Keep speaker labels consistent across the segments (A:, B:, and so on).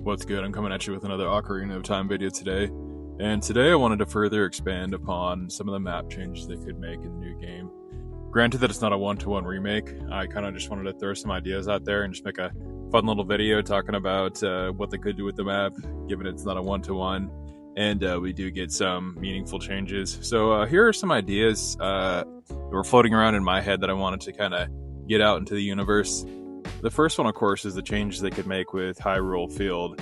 A: What's good? I'm coming at you with another Ocarina of Time video today. And today I wanted to further expand upon some of the map changes they could make in the new game. Granted that it's not a one-to-one remake, I kind of just wanted to throw some ideas out there and just make a fun little video talking about what they could do with the map, given it's not a one-to-one. And we do get some meaningful changes. So here are some ideas that were floating around in my head that I wanted to kind of get out into the universe. The first one, of course, is the changes they could make with Hyrule Field.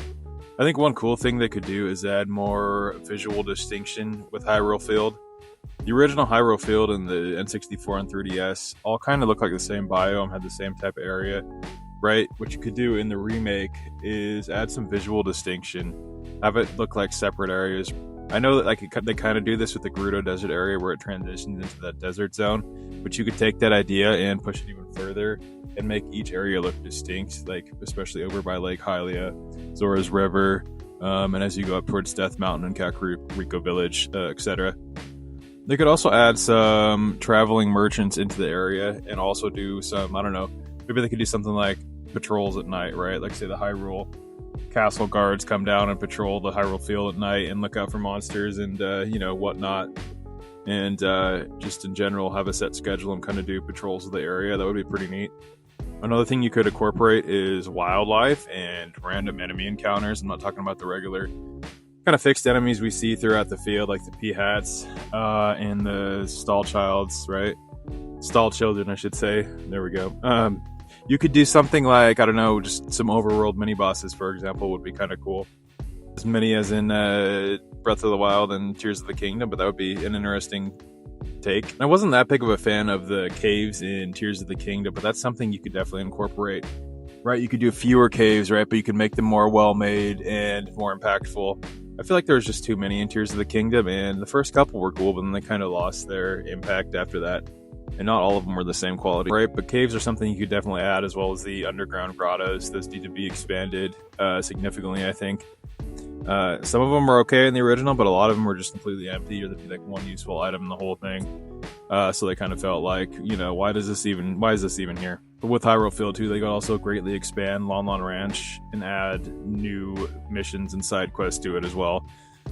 A: I think one cool thing they could do is add more visual distinction with Hyrule Field. The original Hyrule Field and the N64 and 3DS all kind of look like the same biome, had the same type of area, right? What you could do in the remake is add some visual distinction, have it look like separate areas. I know that they kind of do this with the Gerudo Desert area where it transitions into that desert zone, but you could take that idea and push it even further and make each area look distinct, like especially over by Lake Hylia, Zora's River, and as you go up towards Death Mountain and Kakariko Village, etc. They could also add some traveling merchants into the area and also do some, I don't know, maybe they could do something like patrols at night, right? Like say the Hyrule Castle guards come down and patrol the Hyrule Field at night and look out for monsters and, whatnot. And just in general, have a set schedule and kind of do patrols of the area. That would be pretty neat. Another thing you could incorporate is wildlife and random enemy encounters. I'm not talking about the regular kind of fixed enemies we see throughout the field, like the Peahats and the Stall Childs, right? Stall Children, I should say. There we go. You could do something like, I don't know, just some overworld mini-bosses, for example, would be kind of cool. As many as in Breath of the Wild and Tears of the Kingdom, but that would be an interesting take. I wasn't that big of a fan of the caves in Tears of the Kingdom, but that's something you could definitely incorporate, right? You could do fewer caves, right? But you could make them more well-made and more impactful. I feel like there was just too many in Tears of the Kingdom, and the first couple were cool, but then they kind of lost their impact after that. And not all of them were the same quality, right? But caves are something you could definitely add, as well as the underground grottos. Those need to be expanded significantly, I think. Some of them were okay in the original, but a lot of them were just completely empty, or there'd be like one useful item in the whole thing. So they kind of felt like, why is this even here? But with Hyrule Field 2, they could also greatly expand Lon Lon Ranch and add new missions and side quests to it as well.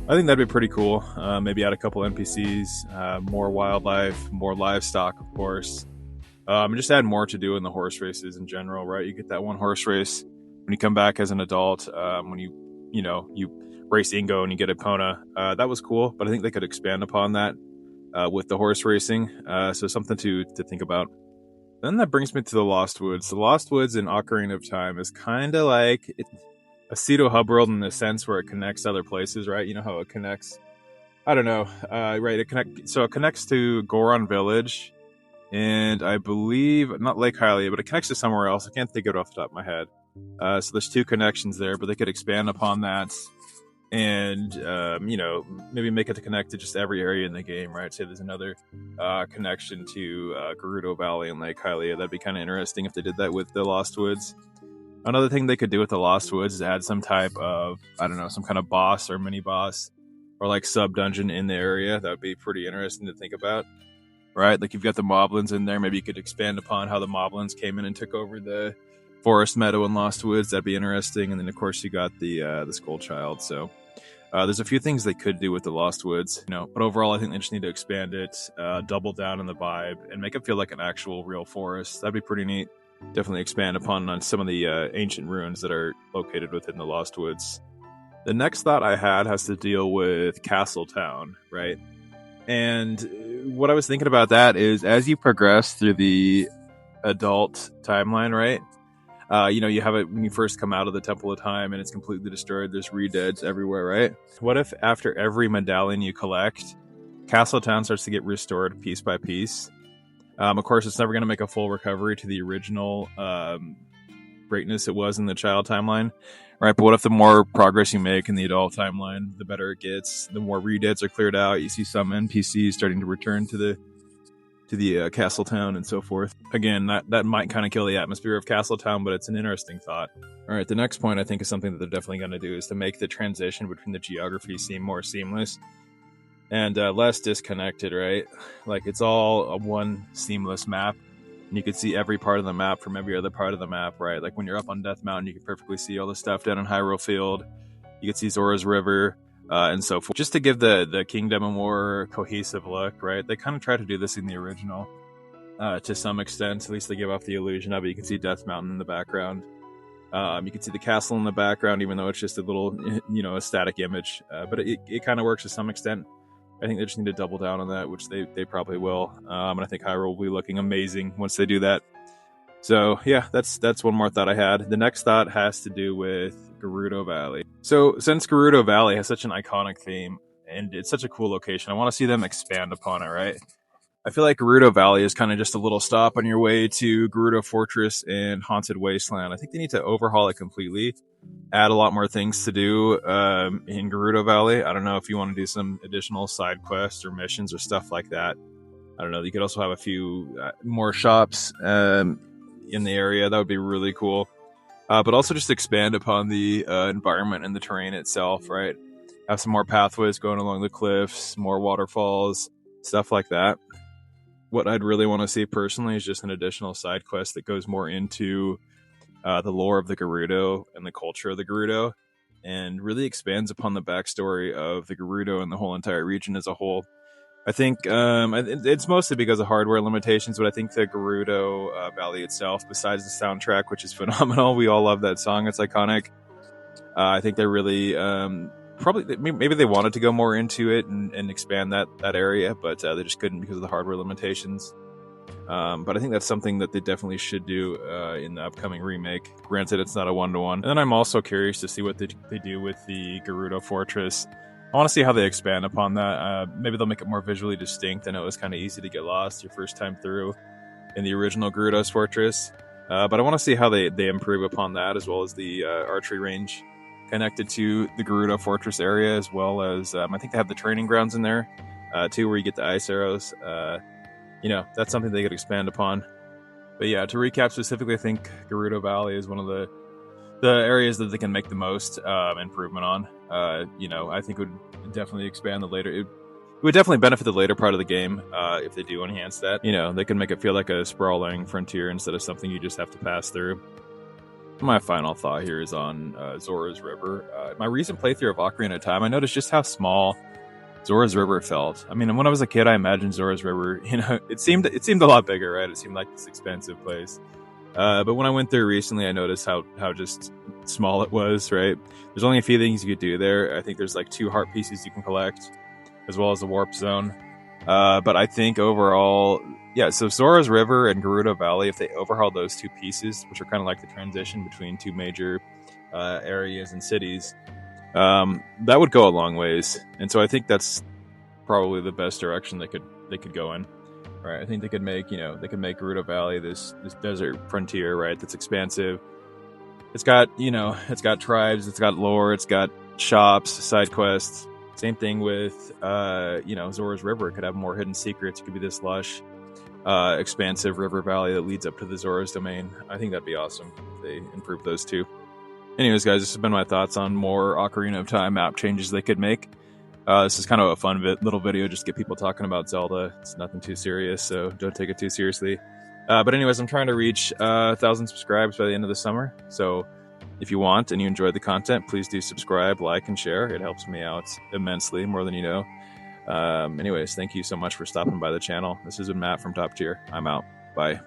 A: I think that'd be pretty cool. Maybe add a couple NPCs, more wildlife, more livestock, of course. And just add more to do in the horse races in general, right? You get that one horse race when you come back as an adult, when you race Ingo and you get Epona. That was cool, but I think they could expand upon that with the horse racing. So something to think about. Then that brings me to the Lost Woods. The Lost Woods in Ocarina of Time is kind of like a pseudo hub world in the sense where it connects to other places, right? You know how it connects? I don't know. Right, it connects to Goron Village, and I believe not Lake Hylia, but it connects to somewhere else. I can't think of it off the top of my head. So there's two connections there, but they could expand upon that and maybe make it to connect to just every area in the game, right? Say there's another connection to Gerudo Valley and Lake Hylia. That'd be kind of interesting if they did that with the Lost Woods. Another thing they could do with the Lost Woods is add some type of, I don't know, some kind of boss or mini boss or like sub dungeon in the area. That would be pretty interesting to think about, right? Like you've got the Moblins in there. Maybe you could expand upon how the Moblins came in and took over the Forest Meadow and Lost Woods. That'd be interesting. And then of course you got the Skull Child. So there's a few things they could do with the Lost Woods, but overall I think they just need to expand it, double down on the vibe, and make it feel like an actual real forest. That'd be pretty neat. Definitely expand upon on some of the ancient ruins that are located within the Lost Woods. The next thought I had has to deal with Castle Town, right? And what I was thinking about that is as you progress through the adult timeline, right? You have it when you first come out of the Temple of Time and it's completely destroyed. There's re-deads everywhere, right? What if after every medallion you collect, Castle Town starts to get restored piece by piece? Of course, it's never going to make a full recovery to the original greatness it was in the child timeline, right? But what if the more progress you make in the adult timeline, the better it gets, the more re-deads are cleared out, you see some NPCs starting to return to the Castle Town and so forth. Again, that might kind of kill the atmosphere of Castle Town, but it's an interesting thought. All right, the next point I think is something that they're definitely going to do is to make the transition between the geography seem more seamless and less disconnected, right? Like it's all a one seamless map. and you could see every part of the map from every other part of the map, right? Like when you're up on Death Mountain, you can perfectly see all the stuff down in Hyrule Field. You could see Zora's River, and so forth. Just to give the kingdom a more cohesive look, right? They kind of try to do this in the original to some extent. At least they give off the illusion of it. You can see Death Mountain in the background. You can see the castle in the background, even though it's just a little, a static image. But it kind of works to some extent. I think they just need to double down on that, which they probably will. And I think Hyrule will be looking amazing once they do that. So yeah, that's one more thought I had. The next thought has to do with Gerudo Valley. So since Gerudo Valley has such an iconic theme and it's such a cool location, I want to see them expand upon it, right? I feel like Gerudo Valley is kind of just a little stop on your way to Gerudo Fortress and Haunted Wasteland. I think they need to overhaul it completely, add a lot more things to do in Gerudo Valley. I don't know if you want to do some additional side quests or missions or stuff like that. I don't know. You could also have a few more shops in the area. That would be really cool. But also just expand upon the environment and the terrain itself, right? Have some more pathways going along the cliffs, more waterfalls, stuff like that. What I'd really want to see personally is just an additional side quest that goes more into the lore of the Gerudo and the culture of the Gerudo, and really expands upon the backstory of the Gerudo and the whole entire region as a whole. I think it's mostly because of hardware limitations, but I think the Gerudo Valley itself, besides the soundtrack, which is phenomenal, we all love that song, it's iconic. I think they really probably maybe they wanted to go more into it and expand that area, but they just couldn't because of the hardware limitations. But I think that's something that they definitely should do in the upcoming remake. Granted, it's not a one-to-one. And then I'm also curious to see what they do with the Gerudo Fortress. I want to see how they expand upon that. Maybe they'll make it more visually distinct. I know it was kind of easy to get lost your first time through in the original Gerudo's Fortress. But I want to see how they improve upon that, as well as the archery range connected to the Gerudo Fortress area, as well as I think they have the training grounds in there too, where you get the ice arrows. That's something they could expand upon. But yeah, to recap specifically, I think Gerudo Valley is one of the areas that they can make the most improvement on. I think it would definitely expand the later. It would definitely benefit the later part of the game if they do enhance that. They can make it feel like a sprawling frontier instead of something you just have to pass through. My final thought here is on Zora's River. My recent playthrough of Ocarina of Time, I noticed just how small Zora's River felt. I mean, when I was a kid, I imagined Zora's River, it seemed a lot bigger, right? It seemed like this expensive place. But when I went there recently, I noticed how just small it was, right? There's only a few things you could do there. I think there's like 2 heart pieces you can collect, as well as a warp zone. But I think overall, yeah, so Zora's River and Gerudo Valley, if they overhaul those 2 pieces, which are kind of like the transition between 2 major areas and cities, that would go a long ways. And so I think that's probably the best direction they could go in. Right, I think they could make Gerudo Valley this desert frontier, right? That's expansive. It's got tribes, it's got lore, it's got shops, side quests. Same thing with Zora's River. It could have more hidden secrets. It could be this lush, expansive river valley that leads up to the Zora's domain. I think that'd be awesome if they improve those 2. Anyways, guys, this has been my thoughts on more Ocarina of Time map changes they could make. This is kind of a fun little video just to get people talking about Zelda. It's nothing too serious, so don't take it too seriously. But anyways, I'm trying to reach 1,000 subscribers by the end of the summer. So if you want and you enjoyed the content, please do subscribe, like, and share. It helps me out immensely, more than you know. Anyways, thank you so much for stopping by the channel. This has been Matt from Top Tier. I'm out. Bye.